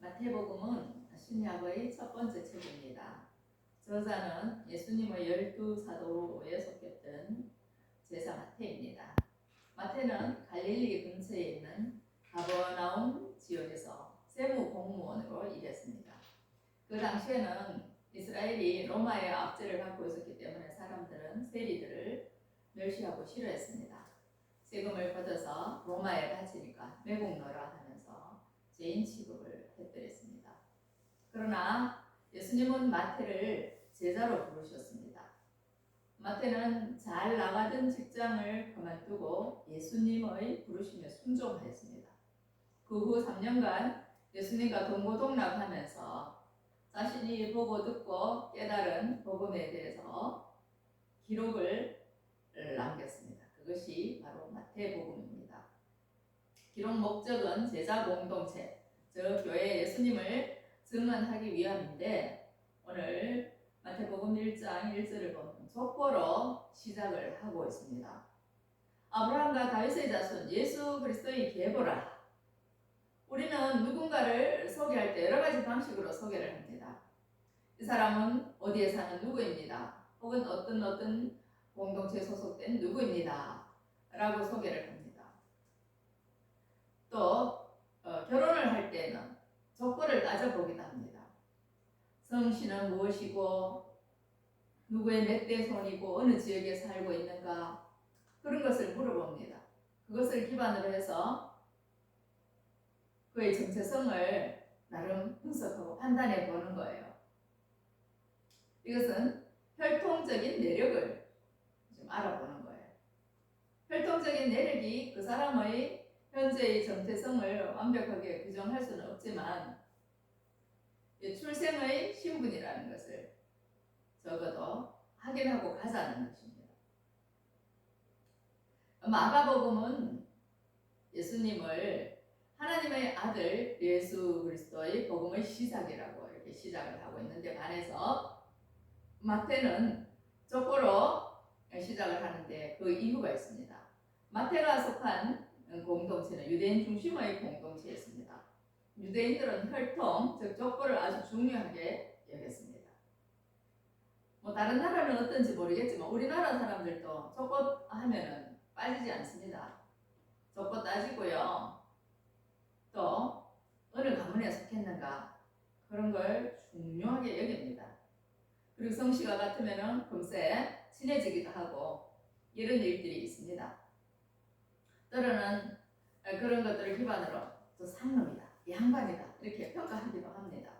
마태복음은 신약의 첫 번째 책입니다. 저자는 예수님의 12사도에 속했던 제자 마태입니다. 마태는 갈릴리 근처에 있는 가버나움 지역에서 세무 공무원으로 일했습니다. 그 당시에는 이스라엘이 로마의 압제를 받고 있었기 때문에 사람들은 세리들을 멸시하고 싫어했습니다. 세금을 걷어서 로마에 바치니까 매국노라 하면서 죄인 취급을 해드렸습니다. 그러나 예수님은 마태를 제자로 부르셨습니다. 마태는 잘 나가던 직장을 그만두고 예수님의 부르심에 순종하였습니다. 그 후 3년간 예수님과 동고동락하면서 자신이 보고 듣고 깨달은 복음에 대해서 기록을 남겼습니다. 그것이 바로 마태복음입니다. 기록 목적은 제자 공동체, 즉 교회 예수님을 증언하기 위함인데 오늘 마태복음 1장 1절을 보면 족보로 시작을 하고 있습니다. 아브라함과 다윗의 자손 예수 그리스도의 계보라. 우리는 누군가를 소개할 때 여러 가지 방식으로 소개를 합니다. 이 사람은 어디에 사는 누구입니다. 혹은 어떤 공동체에 소속된 누구입니다. 라고 소개를 합니다. 또 결혼을 할 때는 조건을 따져보기도 합니다. 성씨는 무엇이고 누구의 몇 대 손이고 어느 지역에 살고 있는가 그런 것을 물어봅니다. 그것을 기반으로 해서 그의 정체성을 나름 분석하고 판단해 보는 거예요. 이것은 혈통적인 내력을 좀 알아보는 거예요. 혈통적인 내력이 그 사람의 현재의 정체성을 완벽하게 규정할 수는 없지만 출생의 신분이라는 것을 적어도 확인하고 가자는 것입니다. 마가복음은 예수님을 하나님의 아들 예수 그리스도의 복음의 시작이라고 이렇게 시작을 하고 있는데 반해서 마태는 족보로 시작을 하는데 그 이유가 있습니다. 마태가 속한 공동체는 유대인 중심의 공동체였습니다. 유대인들은 혈통, 즉 족보를 아주 중요하게 여겼습니다. 다른 나라는 어떤지 모르겠지만 우리나라 사람들도 족보 하면은 빠지지 않습니다. 족보 따지고요. 또 어느 가문에 속했는가 그런 걸 중요하게 여깁니다. 그리고 성씨가 같으면은 금세 친해지기도 하고 이런 일들이 있습니다. 때로는 그런 것들을 기반으로 저 상놈이다, 양반이다 이렇게 평가하기도 합니다.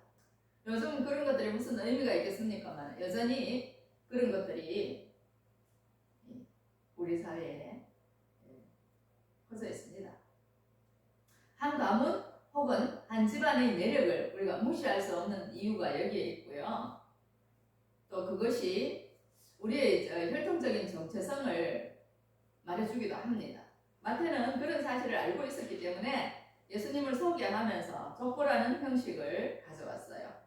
요즘 그런 것들이 무슨 의미가 있겠습니까만 여전히 그런 것들이 우리 사회에 퍼져 있습니다. 한 가문 혹은 한 집안의 내력을 우리가 무시할 수 없는 이유가 여기에 있고요. 또 그것이 우리의 혈통적인 정체성을 말해주기도 합니다. 마태는 그런 사실을 알고 있었기 때문에 예수님을 소개하면서 족보라는 형식을 가져왔어요.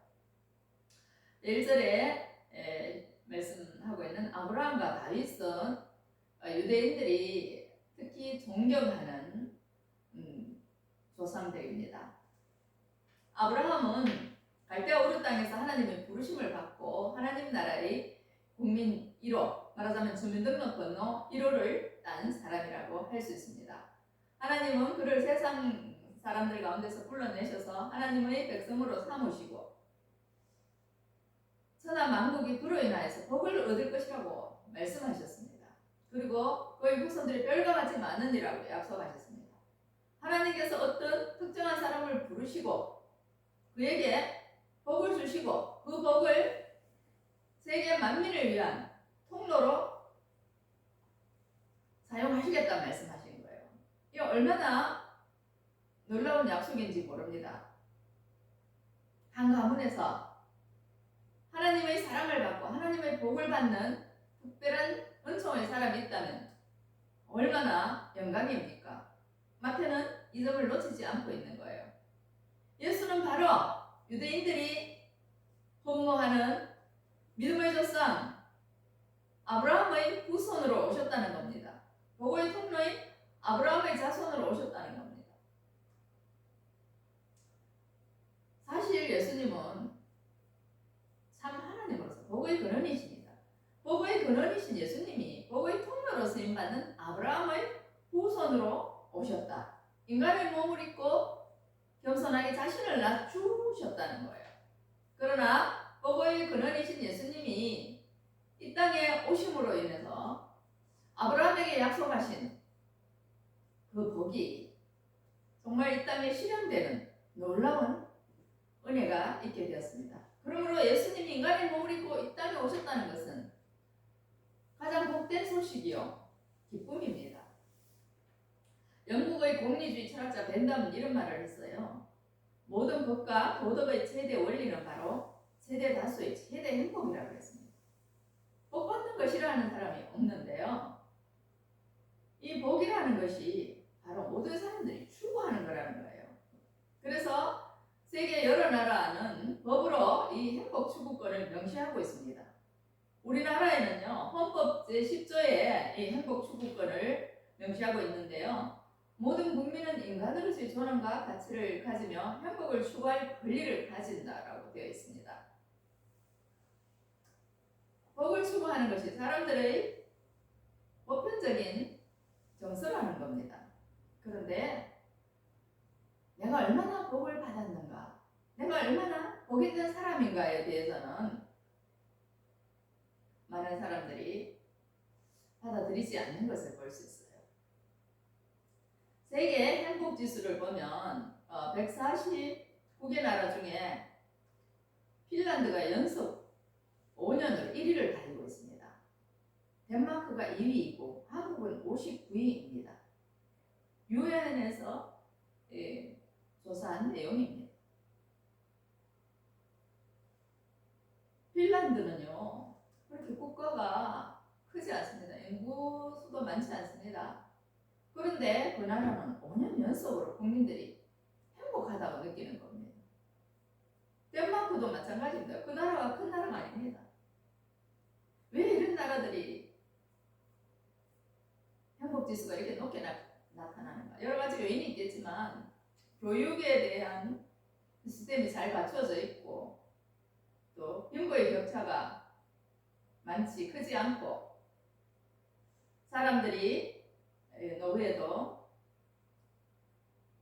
1절에 말씀하고 있는 아브라함과 다윗은 유대인들이 특히 존경하는 조상들입니다. 아브라함은 갈대아 우르 땅에서 하나님의 부르심을 받고 하나님 나라의 국민 1호, 말하자면 주민등록 번호 1호를 딴 사람이라고 할 수 있습니다. 하나님은 그를 세상 사람들 가운데서 불러내셔서 하나님의 백성으로 삼으시고 천하 만국이 그로 인하여서 복을 얻을 것이라고 말씀하셨습니다. 그리고 그의 후손들이 별과 같이 많으리라고 약속하셨습니다. 하나님께서 어떤 특정한 사람을 부르시고 그에게 복을 주시고 그 복을 세계 만민을 위한 통로로 사용하시겠다 말씀하신 거예요. 이게 얼마나 놀라운 약속인지 모릅니다. 한 가문에서 하나님의 사랑을 받고 하나님의 복을 받는 특별한 은총의 사람이 있다면 얼마나 영광입니까? 마태는 이 점을 놓치지 않고 있는 거예요. 예수는 바로 유대인들이 hon모하는 믿음의 조상 아브라함의 후손으로 오셨다는 겁니다. 복의 통로인 아브라함의 자손으로 오셨다는 겁니다. 예수님이 복의 통로로 쓰임받는 아브라함의 후손으로 오셨다. 인간의 몸을 입고 겸손하게 자신을 낮추셨다는 거예요. 그러나 복의 근원이신 예수님이 이 땅에 오심으로 인해서 아브라함에게 약속하신 그 복이 정말 이 땅에 실현되는 놀라운 은혜가 있게 되었습니다. 그러므로 예수님이 인간의 몸을 입고 이 땅에 오셨다는 것은 가장 복된 소식이요 기쁨입니다. 영국의 공리주의 철학자 벤담은 이런 말을 했어요. 모든 법과 도덕의 최대 원리는 바로 최대 다수의 최대 행복이라고 했습니다. 복 받는 걸 싫어하는 사람이 없는데요. 이 복이라는 것이 바로 모든 사람들이 추구하는 거라는 거예요. 그래서 세계 여러 나라는 법으로 이 행복 추구권을 명시하고 있습니다. 우리나라에는요, 헌법 제10조에 이 행복 추구권을 명시하고 있는데요. 모든 국민은 인간으로서의 존엄과 가치를 가지며 행복을 추구할 권리를 가진다라고 되어 있습니다. 복을 추구하는 것이 사람들의 보편적인 정서라는 겁니다. 그런데 내가 얼마나 복을 받았는가, 내가 얼마나 복이 된 사람인가에 대해서는 많은 사람들이 받아들이지 않는 것을 볼 수 있어요. 세계 행복지수를 보면 149개 나라 중에 핀란드가 연속 5년을 1위를 달리고 있습니다. 덴마크가 2위이고 한국은 59위입니다. 유엔에서 조사한 내용입니다. 핀란드는요, 그렇게 국가가 크지 않습니다. 인구 수도 많지 않습니다. 그런데 그 나라는 5년 연속으로 국민들이 행복하다고 느끼는 겁니다. 덴마크도 마찬가지입니다. 그 나라가 큰 나라가 아닙니다. 왜 이런 나라들이 행복지수가 이렇게 높게 나타나는가? 여러 가지 요인이 있겠지만 교육에 대한 시스템이 잘 갖춰져 있고 또 빈부의 격차가 크지 않고 사람들이 노후에도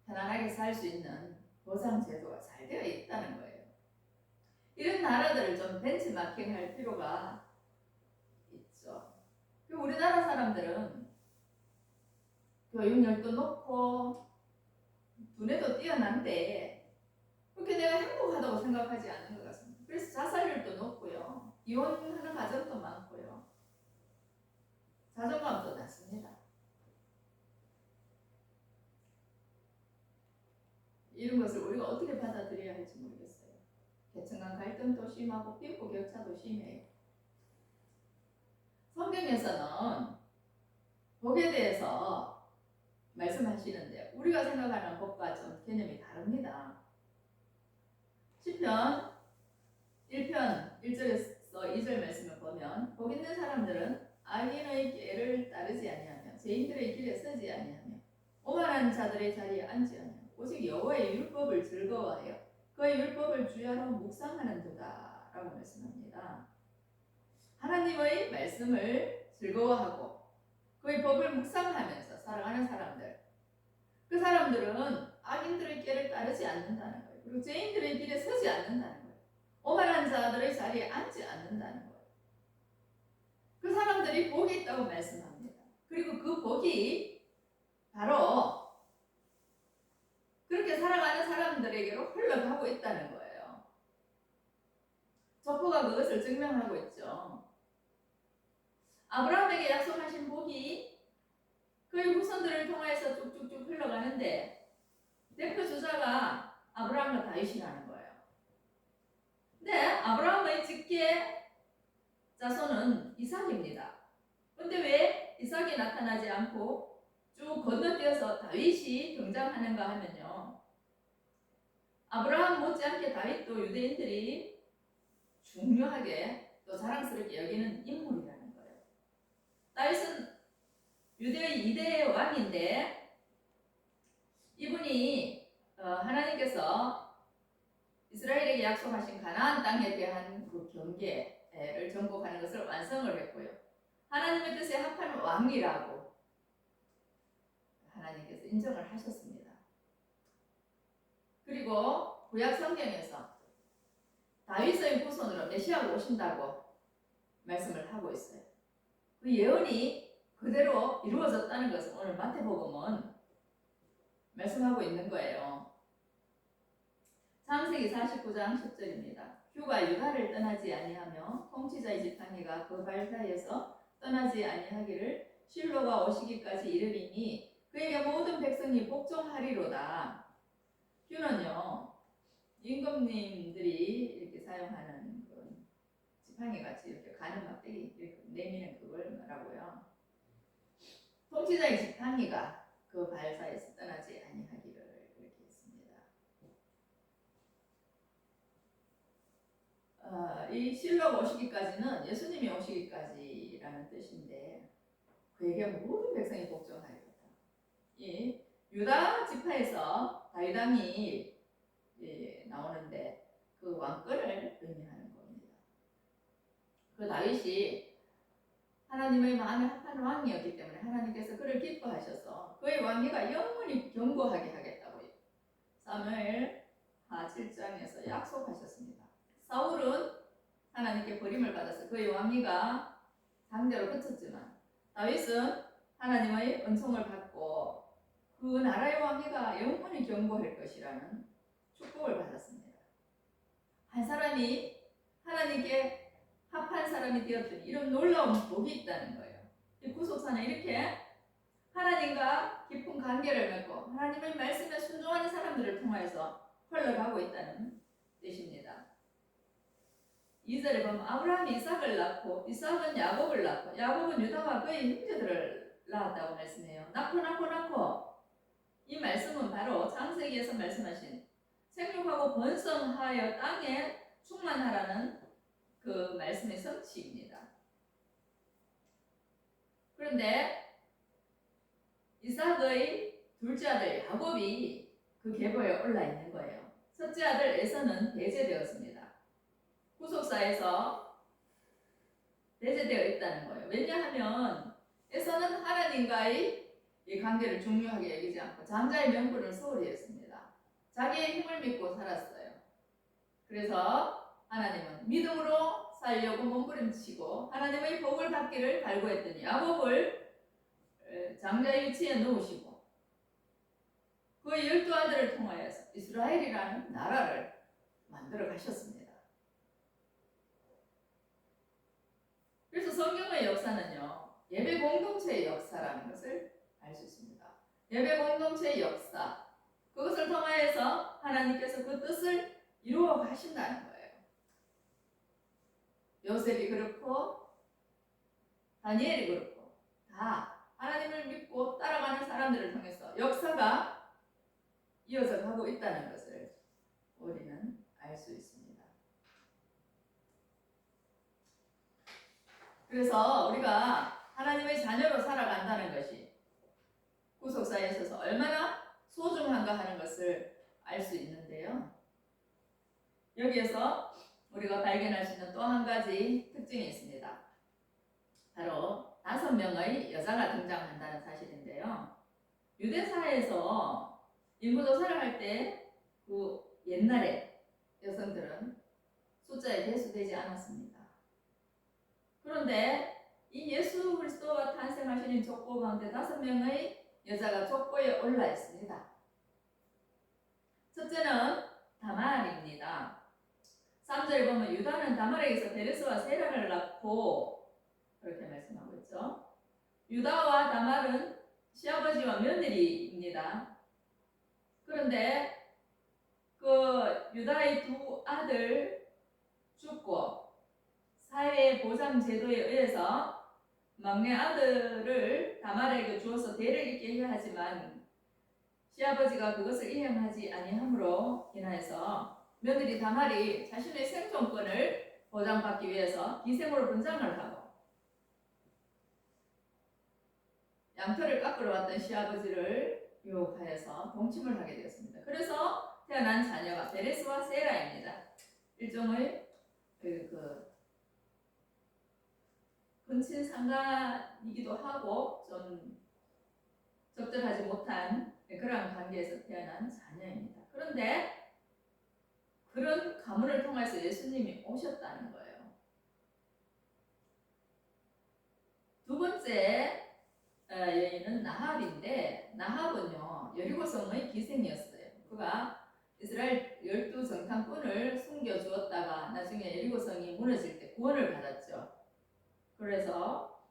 편안하게 살 수 있는 보상 제도가 잘 되어 있다는 거예요. 이런 나라들을 좀 벤치마킹할 필요가 있죠. 우리나라 사람들은 교육열도 높고 두뇌도 뛰어난데 그렇게 내가 행복하다고 생각하지 않는 것 같습니다. 그래서 자살률도 높고요. 이혼하는 가정도 많고요. 자존감도 낮습니다. 이런 것을 우리가 어떻게 받아들여야 할지 모르겠어요. 계층 간 갈등도 심하고 빈부 격차도 심해요. 성경에서는 복에 대해서 말씀하시는데 우리가 생각하는 복과 좀 개념이 다릅니다. 시편 1편 1절에서 2절 말씀을 보면 복 있는 사람들은 악인의 길을 따르지 아니하며 죄인들의 길에 서지 아니하며 오만한 자들의 자리에 앉지 아니하며 오직 여호와의 율법을 즐거워하여 그의 율법을 주야로 묵상하는도다 라고 말씀합니다. 하나님의 말씀을 즐거워하고 그의 법을 묵상하면서 살아가는 사람들, 그 사람들은 악인들의 길을 따르지 않는다는 거예요. 그리고 죄인들의 길에 서지 않는다는 거예요. 오만한 자들의 자리에 앉지 않는다는 거예요. 그 사람들이 복이 있다고 말씀합니다. 그리고 그 복이 바로 그렇게 살아가는 사람들에게로 흘러가고 있다는 거예요. 족보가 그것을 증명하고 있죠. 아브라함에게 약속하신 복이 그의 후손들을 통해서 쭉쭉쭉 흘러가는데 대표 주자가 아브라함과 다윗이라는 거예요. 근데 아브라함의 직계 자손은 이삭입니다. 근데 왜 이삭이 나타나지 않고 쭉 건너뛰어서 다윗이 등장하는가 하면요. 아브라함 못지않게 다윗도 유대인들이 중요하게 또 자랑스럽게 여기는 인물이라는 거예요. 다윗은 유대의 2대 왕인데 이분이 하나님께서 이스라엘에게 약속하신 가나안 땅에 대한 그 경계를 정복하는 것을 완성을 했고요. 하나님의 뜻에 합한 왕이라고 하나님께서 인정을 하셨습니다. 그리고 구약 성경에서 다윗의 후손으로 메시아가 오신다고 말씀을 하고 있어요. 그 예언이 그대로 이루어졌다는 것을 오늘 마태복음은 말씀하고 있는 거예요. 창세기 49장 10절입니다. 휴가 유다를 떠나지 아니하며 통치자의 지팡이가 그 발 사이에서 떠나지 아니하기를 실로가 오시기까지 이르리니 그에게 모든 백성이 복종하리로다. 휴는요, 임금님들이 이렇게 사용하는 그 지팡이 같이 이렇게 가는 막대기 이렇게 내미는 그걸 말하고요. 통치자의 지팡이가 그 발 사이에서 떠나지 아니하기를 이렇게 했습니다. 이 실로가 오시기까지는 예수님이 오시기까지라는 뜻인데 그에게 모든 백성이 복종하리로다. 이 유다 지파에서 다윗 왕이 나오는데 그 왕권을 의미하는 겁니다. 그 다윗이 하나님의 마음에 합한 왕이었기 때문에 하나님께서 그를 기뻐하셔서 그의 왕위가 영원히 견고하게 하겠다고 사무엘 하 7장에서 약속하셨습니다. 사울은 하나님께 버림을 받아서 그의 왕위가 상대로 그쳤지만 다윗은 하나님의 은총을 받고 그 나라의 왕위가 영원히 견고할 것이라는 축복을 받았습니다. 한 사람이 하나님께 합한 사람이 되었더니 이런 놀라운 복이 있다는 거예요. 이 구속사는 이렇게 하나님과 깊은 관계를 맺고 하나님의 말씀에 순종하는 사람들을 통해서 흘러가고 있다는 뜻입니다. 2절에 보면 아브라함이 이삭을 낳고 이삭은 야곱을 낳고 야곱은 유다와 그의 형제들을 낳았다고 말씀해요. 낳고 이 말씀은 바로 창세기에서 말씀하신 생육하고 번성하여 땅에 충만하라는 그 말씀의 성취입니다. 그런데 이삭의 둘째 아들 야곱이 그 계보에 올라 있는 거예요. 첫째 아들 에서는 배제되었습니다. 구속사에서 배제되어 있다는 거예요. 왜냐하면 에서는 하나님과의 이 관계를 중요하게 여기지 않고 장자의 명분을 소홀히 했습니다. 자기의 힘을 믿고 살았어요. 그래서 하나님은 믿음으로 살려고 몸부림치고 하나님의 복을 받기를 갈구했더니 야곱을 장자의 위치에 놓으시고 그 12아들을 통하여서 이스라엘이라는 나라를 만들어 가셨습니다. 그래서 성경의 역사는요, 예배 공동체의 역사라는 것을 알 수 있습니다. 예배 공동체의 역사, 그것을 통하여서 하나님께서 그 뜻을 이루어 가신다는 거예요. 요셉이 그렇고 다니엘이 그렇고 다 하나님을 믿고 따라가는 사람들을 통해서 역사가 이어져 가고 있다는 것을 우리는 알 수 있습니다. 그래서 우리가 하나님의 자녀로 살아간다는 것이 구속사에 있어서 얼마나 소중한가 하는 것을 알 수 있는데요. 여기에서 우리가 발견할 수 있는 또 한 가지 특징이 있습니다. 바로 5명의 여자가 등장한다는 사실인데요. 유대사에서 인구조사를 할 때 그 옛날에 여성들은 숫자에 배수되지 않았습니다. 그런데 이 예수 그리스도가 탄생하시는 족보 가운데 5명의 여자가 족보에 올라 있습니다. 첫째는 다말입니다. 3절에 보면 유다는 다말에게서 베레스와 세라를 낳고 그렇게 말씀하고 있죠. 유다와 다말은 시아버지와 며느리입니다. 그런데 그 유다의 2아들 죽고 사회 보장 제도에 의해서 막내 아들을 다말에게 주어서 대를 잇게 해야 하지만 시아버지가 그것을 이행하지 아니함으로 인하여서 며느리 다말이 자신의 생존권을 보장받기 위해서 기생으로 분장을 하고 양털을 깎으러 왔던 시아버지를 유혹하여서 동침을 하게 되었습니다. 그래서 태어난 자녀가 베레스와 세라입니다. 일종의 그 근친 상간이기도 하고 좀 적절하지 못한 그런 관계에서 태어난 자녀입니다. 그런데 그런 가문을 통해서 예수님이 오셨다는 거예요. 두 번째 여인은 나합인데, 나합은요 여리고 성의 기생이었어요. 그가 이스라엘 12정탐꾼을 숨겨주었다가 나중에 여리고 성이 무너질 때 구원을 받았죠. 그래서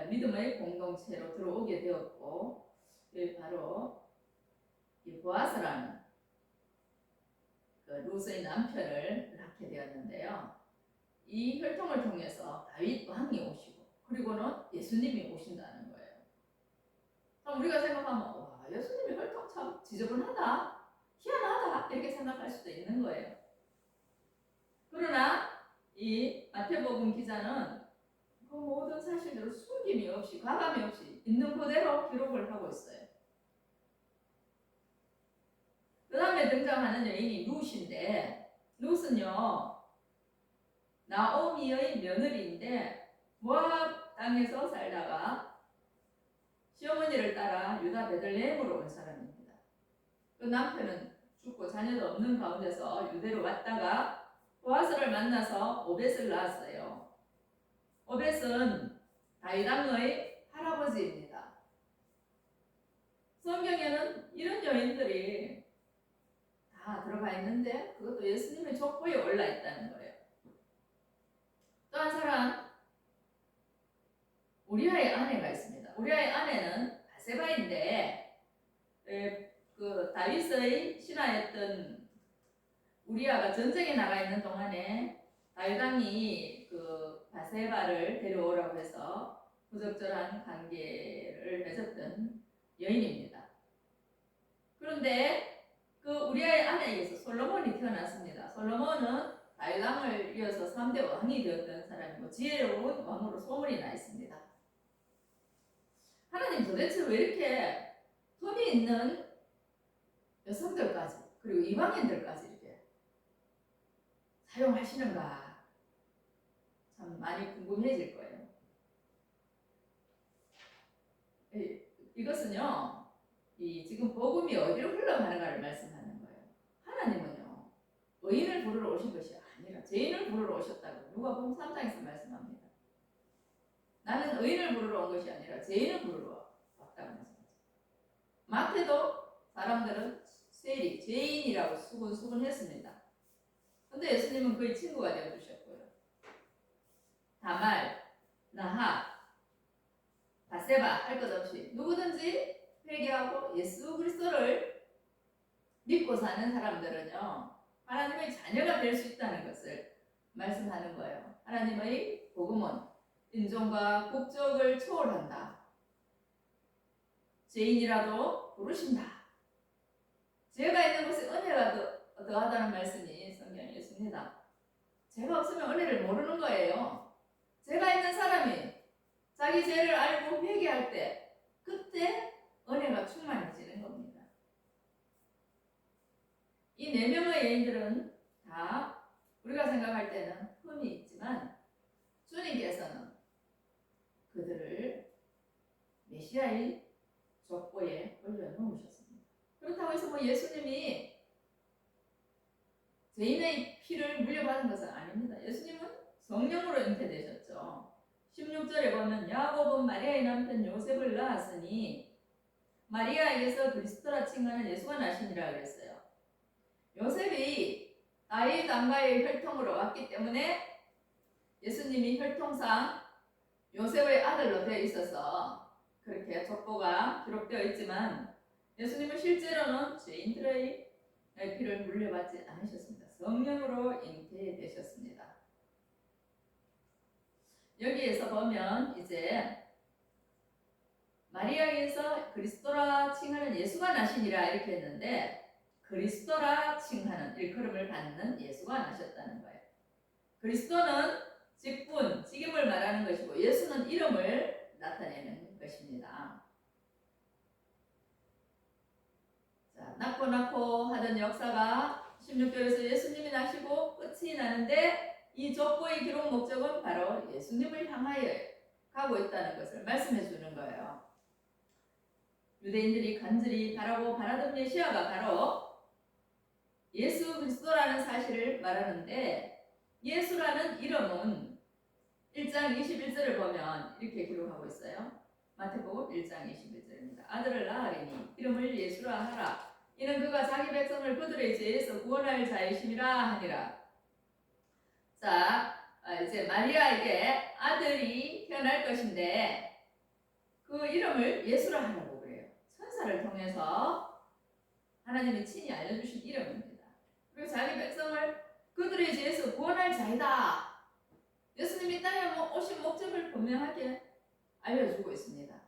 믿음의 공동체로 들어오게 되었고, 바로 이 보아스라는 그 루스의 남편을 낳게 되었는데요. 이 혈통을 통해서 다윗 왕이 오시고, 그리고는 예수님이 오신다는 거예요. 그럼 우리가 생각하면 와, 예수님이 혈통 참 지저분하다, 희한하다 이렇게 생각할 수도 있는 거예요. 그러나 이 마태복음 기자는 그 모든 사실들을 숨김이 없이 가감이 없이 있는 그대로 기록을 하고 있어요. 그 다음에 등장하는 여인이 룻인데, 룻은요 나오미의 며느리인데 모압 땅에서 살다가 시어머니를 따라 유다 베들레헴으로 온 사람입니다. 그 남편은 죽고 자녀도 없는 가운데서 유대로 왔다가 보아스를 만나서 오벳을 낳았어요. 오벳은 다윗 왕의 할아버지입니다. 성경에는 이런 여인들이 다 들어가 있는데 그것도 예수님의 족보에 올라 있다는 거예요. 또 한 사람, 우리아의 아내가 있습니다. 우리아의 아내는 바세바인데, 그 다윗의 신하였던 우리아가 전쟁에 나가 있는 동안에 다윗 왕이 그 바세바를 데려오라고 해서 부적절한 관계를 맺었던 여인입니다. 그런데 그 우리아의 아내에게서 솔로몬이 태어났습니다. 솔로몬은 다윗 왕을 이어서 3대 왕이 되었던 사람이고 지혜로운 왕으로 소문이 나 있습니다. 하나님 도대체 왜 이렇게 돈이 있는 여성들까지 그리고 이방인들까지 이렇게 사용하시는가 참 많이 궁금해질 거예요. 이것은요 지금 복음이 어디로 흘러가는가를 말씀하는 거예요. 하나님은요 의인을 부르러 오신 것이 아니라 죄인을 부르러 오셨다고 누가복음 3장에서 말씀합니다. 나는 의인을 부르러 온 것이 아니라 죄인을 부르러 왔다고 말씀하죠. 마태도 사람들은 세리, 죄인이라고 수군수군했습니다. 근데 예수님은 그의 친구가 되어주셨고요. 다말, 나합, 바세바 할 것 없이 누구든지 회개하고 예수 그리스도를 믿고 사는 사람들은요 하나님의 자녀가 될 수 있다는 것을 말씀하는 거예요. 하나님의 복음은 인종과 국적을 초월한다. 죄인이라도 부르신다. 죄가 있는 곳에 은혜가 더하다는 말씀이 성경에 있습니다. 죄가 없으면 은혜를 모르는 거예요. 죄가 있는 사람이 자기 죄를 알고 회개할 때 그때 은혜가 충만해지는 겁니다. 이 4명의 여인들은 다 우리가 생각할 때는 흠이 있지만 주님께서는 그들을 메시아의 족보에 올려놓으셨습니다. 그렇다고 해서 예수님이 죄인의 피를 물려받은 것은 아닙니다. 예수님은 성령으로 잉태되셨죠. 16절에 보면 야곱은 마리아의 남편 요셉을 낳았으니 마리아에게서 그리스도라 칭하는 예수가 나시니라 그랬어요. 요셉이 다윗 왕가의 혈통으로 왔기 때문에 예수님이 혈통상 요셉의 아들로 되어 있어서 그렇게 족보가 기록되어 있지만 예수님은 실제로는 죄인들의 피를 물려받지 않으셨습니다. 성령으로 잉태되셨습니다. 여기에서 보면 이제 마리아에게서 그리스도라 칭하는 예수가 나시니라 이렇게 했는데 그리스도라 칭하는 일컬음을 받는 예수가 나셨다는 거예요. 그리스도는 직분, 직임을 말하는 것이고 예수는 이름을 나타내는 것입니다. 자, 낳고 하던 역사가 16절에서 예수님이 나시고 끝이 나는데 이 족보의 기록 목적은 바로 예수님을 향하여 가고 있다는 것을 말씀해 주는 거예요. 유대인들이 간절히 바라고 바라던 메시아가 바로 예수 그리스도라는 사실을 말하는데, 예수라는 이름은 1장 21절을 보면 이렇게 기록하고 있어요. 마태복음 1장 21절입니다. 아들을 낳으리니 이름을 예수라 하라. 이는 그가 자기 백성을 그들의 죄에서 구원할 자이심이라 하니라. 자, 이제 마리아에게 아들이 태어날 것인데 그 이름을 예수라 하라고 그래요. 천사를 통해서 하나님이 친히 알려주신 이름입니다. 그리고 자기 백성을 그들의 죄에서 구원할 자이다. 예수님이 땅에 오신 목적을 분명하게 알려주고 있습니다.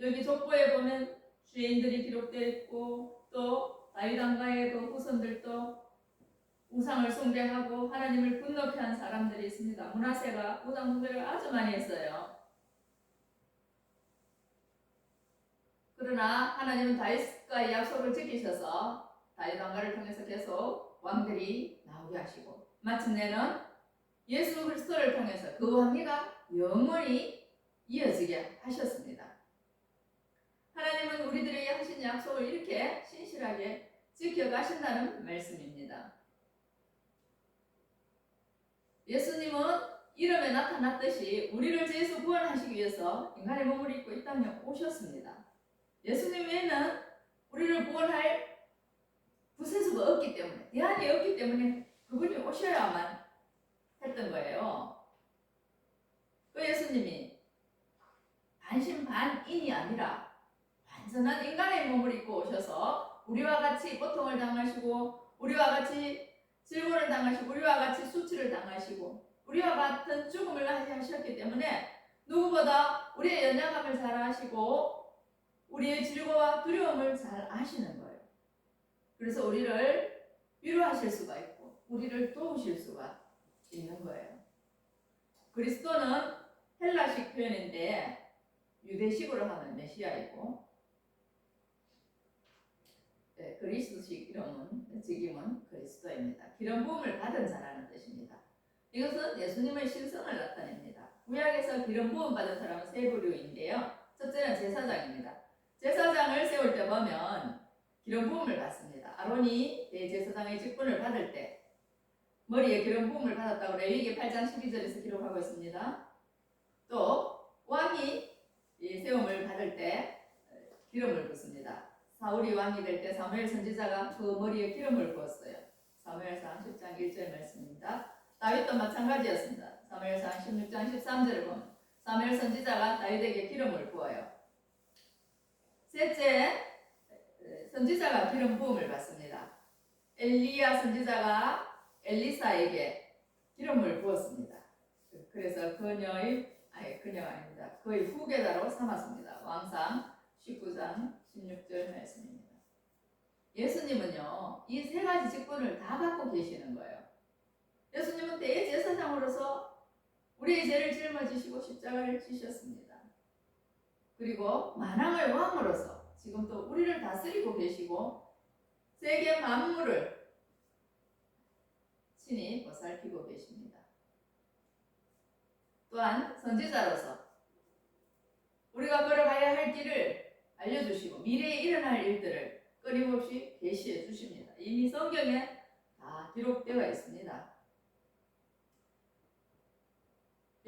여기 족보에 보면 주인들이 기록되어 있고, 또 다윗 왕가의 그 후손들도 우상을 숭배하고 하나님을 분노케 한 사람들이 있습니다. 므낫세가 우상 숭배를 아주 많이 했어요. 그러나 하나님은 다윗과의 약속을 지키셔서 다윗 왕가를 통해서 계속 왕들이 나오게 하시고, 마침내는 예수 그리스도를 통해서 그 왕위가 영원히 이어지게 하셨습니다. 하나님은 우리들에게 하신 약속을 이렇게 신실하게 지켜가신다는 말씀입니다. 예수님은 이름에 나타났듯이 우리를 죄에서 구원하시기 위해서 인간의 몸을 입고 이 땅에 오셨습니다. 예수님 외에는 우리를 구원할 구세주가 없기 때문에, 대안이 없기 때문에 그분이 오셔야만 했던 거예요. 그 예수님이 반신반인이 아니라 완전한 인간의 몸을 입고 오셔서 우리와 같이 고통을 당하시고, 우리와 같이 질고를 당하시고, 우리와 같이 수치를 당하시고, 우리와 같은 죽음을 하셨기 때문에 누구보다 우리의 연약함을 잘 아시고 우리의 질고와 두려움을 잘 아시는 거예요. 그래서 우리를 위로하실 수가 있고 우리를 도우실 수가 있는 거예요. 그리스도는 헬라식 표현인데 유대식으로 하면 메시아이고, 그리스도식 이름은 직임은 그리스도입니다. 기름 부음을 받은 자라는 뜻입니다. 이것은 예수님의 신성을 나타냅니다. 구약에서 기름 부음 받은 사람은 세 부류인데요. 첫째는 제사장입니다. 제사장을 세울 때 보면 기름 부음을 받습니다. 아론이 대제사장의 직분을 받을 때 머리에 기름 부음을 받았다고 레위기 8장 12절에서 기록하고 있습니다. 또 왕이 세움을 받을 때 기름을 붓습니다. 사울이 왕이 될 때 사무엘 선지자가 그 머리에 기름을 부었어요. 사무엘상 10장 1절 말씀입니다. 다윗도 마찬가지였습니다. 사무엘상 16장 13절을 보면 사무엘 선지자가 다윗에게 기름을 부어요. 셋째, 선지자가 기름 부음을 받습니다. 엘리야 선지자가 엘리사에게 기름을 부었습니다. 그래서 그녀가 아닙니다. 그의 후계자로 삼았습니다. 왕상 19장 16절 말씀입니다. 예수님은요, 이 세 가지 직분을 다 갖고 계시는 거예요. 예수님은 대제사장으로서 우리의 죄를 짊어지시고 십자가를 지셨습니다. 그리고 만왕의 왕으로서 지금 또 우리를 다스리고 계시고 세계 만물을 친히 보살피고 계십니다. 또한 선지자로서 우리가 걸어가야 할 길을 알려주시고 미래에 일어날 일들을 끊임없이 계시해 주십니다. 이미 성경에 다 기록되어 있습니다.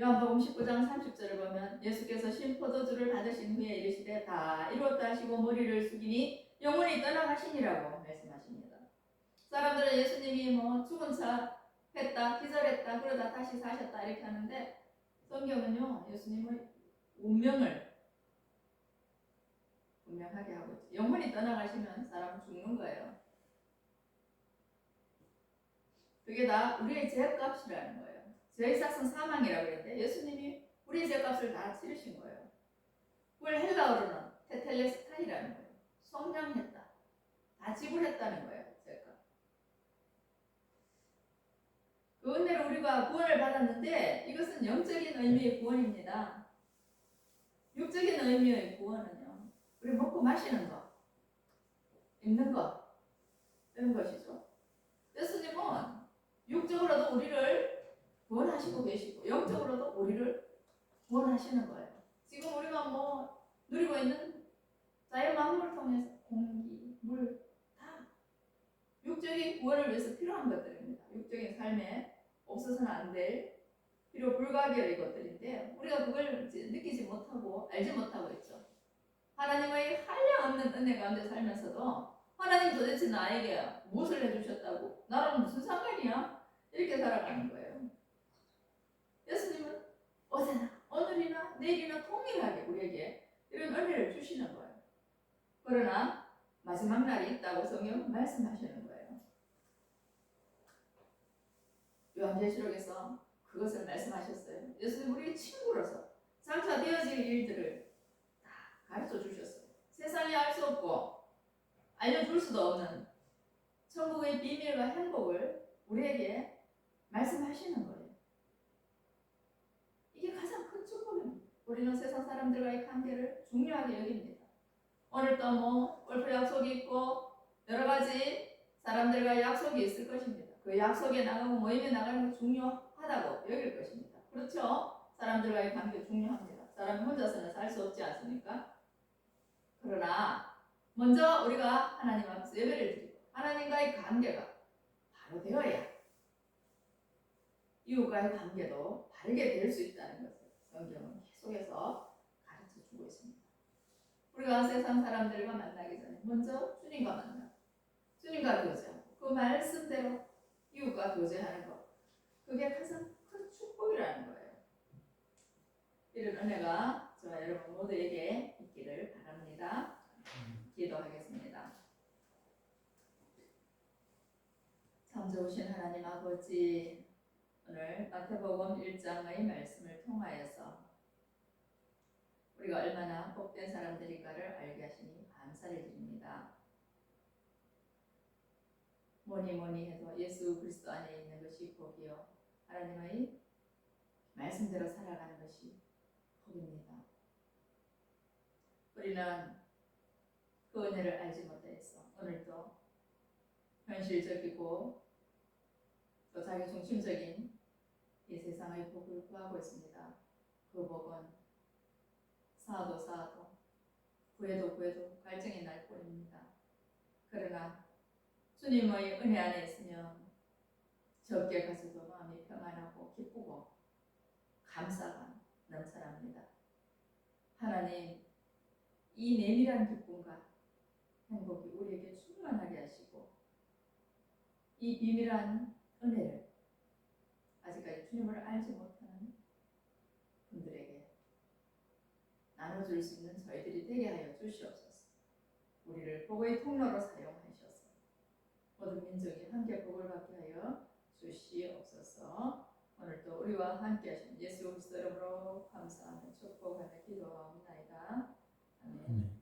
요한복음 19장 30절을 보면 예수께서 신 포도주를 받으신 후에 이르시되 다 이루었다 하시고 머리를 숙이니 영혼이 떠나가시니라고 말씀하십니다. 사람들은 예수님이 죽은 차 했다, 기절했다, 그러다 다시 사셨다 이렇게 하는데 성경은요, 예수님의 운명을 분명하게 하고 있죠. 영혼이 떠나가시면 사람은 죽는 거예요. 그게 다 우리의 죄값이라는 거예요. 죄의 삭은 사망이라고 그랬는데 예수님이 우리의 죄값을 다 치르신 거예요. 그걸 헬라어로는 테텔레스타이라는 거예요. 성량했다. 다 지불했다는 거예요. 죄값. 그 은혜로 우리가 구원을 받았는데 이것은 영적인 의미의 구원입니다. 육적인 의미의 구원은요, 우리 먹고 마시는 거, 입는 거, 이런 것이죠. 예수님은 육적으로도 우리를 원하시고 계시고 영적으로도 우리를 원하시는 거예요. 지금 우리가 뭐 누리고 있는 자연 만물을 통해서 공기, 물 다 육적인 구원을 위해서 필요한 것들입니다. 육적인 삶에 없어서는 안 될 필요 불가결의 것들인데 우리가 그걸 이제 느끼지 못하고 알지 못하고 있죠. 하나님의 한량없는 은혜 가운데 살면서도 하나님 도대체 나에게 무엇을 해주셨다고 나랑 무슨 상관이야? 이렇게 살아가는 거예요. 예수님은 어제나 오늘이나 내일이나 동일하게 우리에게 이런 은혜를 주시는 거예요. 그러나 마지막 날이 있다고 성경은 말씀하시는 거예요. 요한계시록에서 그것을 말씀하셨어요. 예수님 우리의 친구로서 장차 되어질 일들을 다 가르쳐 주셨어요. 세상이 알 수 없고 알려줄 수도 없는 천국의 비밀과 행복을 우리에게 말씀하시는 거예요. 이게 가장 큰 축복입니다. 우리는 세상 사람들과의 관계를 중요하게 여깁니다. 오늘 또 뭐 골프 약속이 있고 여러 가지 사람들과 약속이 있을 것입니다. 그 약속에 나가고 모임에 나가는 게 중요하다고 여길 것입니다. 그렇죠? 사람들과의 관계 중요합니다. 사람 혼자서는 살 수 없지 않습니까? 그러나 먼저 우리가 하나님 앞에서 예배를 드리고 하나님과의 관계가 바로 되어야 이웃과의 관계도 바르게 될 수 있다는 것을 성경은 계속해서 가르쳐 주고 있습니다. 우리가 세상 사람들과 만나기 전에 먼저 주님과 만나 주님과 교제하고 그 말씀대로 이웃과 교제하는 것 그게 가장 큰 축복이라는 거예요. 이런 은혜가 저와 여러분 모두에게 있기를 바랍니다. 기도하겠습니다. 참 좋으신 하나님 아버지, 오늘 마태복음 1장의 말씀을 통하여서 우리가 얼마나 복된 사람들인가를 알게 하시니 감사를 드립니다. 뭐니 해도 예수 그리스도 안에 있는 것이 복이요 하나님의 말씀대로 살아가는 것이 복입니다. 우리는 그 은혜를 알지 못해서 오늘도 현실적이고 또 자기 중심적인 이 세상의 복을 구하고 있습니다. 그 복은 쌓아도 구해도 갈증이 날 뿐입니다. 그러나 주님의 은혜 안에 있으면 적게 가져도 마음이 평안하고 기쁘고 감사가 넘쳐납니다. 하나님, 이 내밀한 기쁨과 행복이 우리에게 충만하게 하시고 이 비밀한 은혜를 아직까지 주님을 알지 못하는 분들에게 나눠줄 수 있는 저희들이 되게 하여 주시옵소서. 우리를 복의 통로로 사용하셔서 모든 민족이 함께 복을 받게 하여 주시옵소서. 오늘도 우리와 함께 하신 예수 그리스도 이름으로 감사하며 축복하며 기도하옵나이다. 아멘.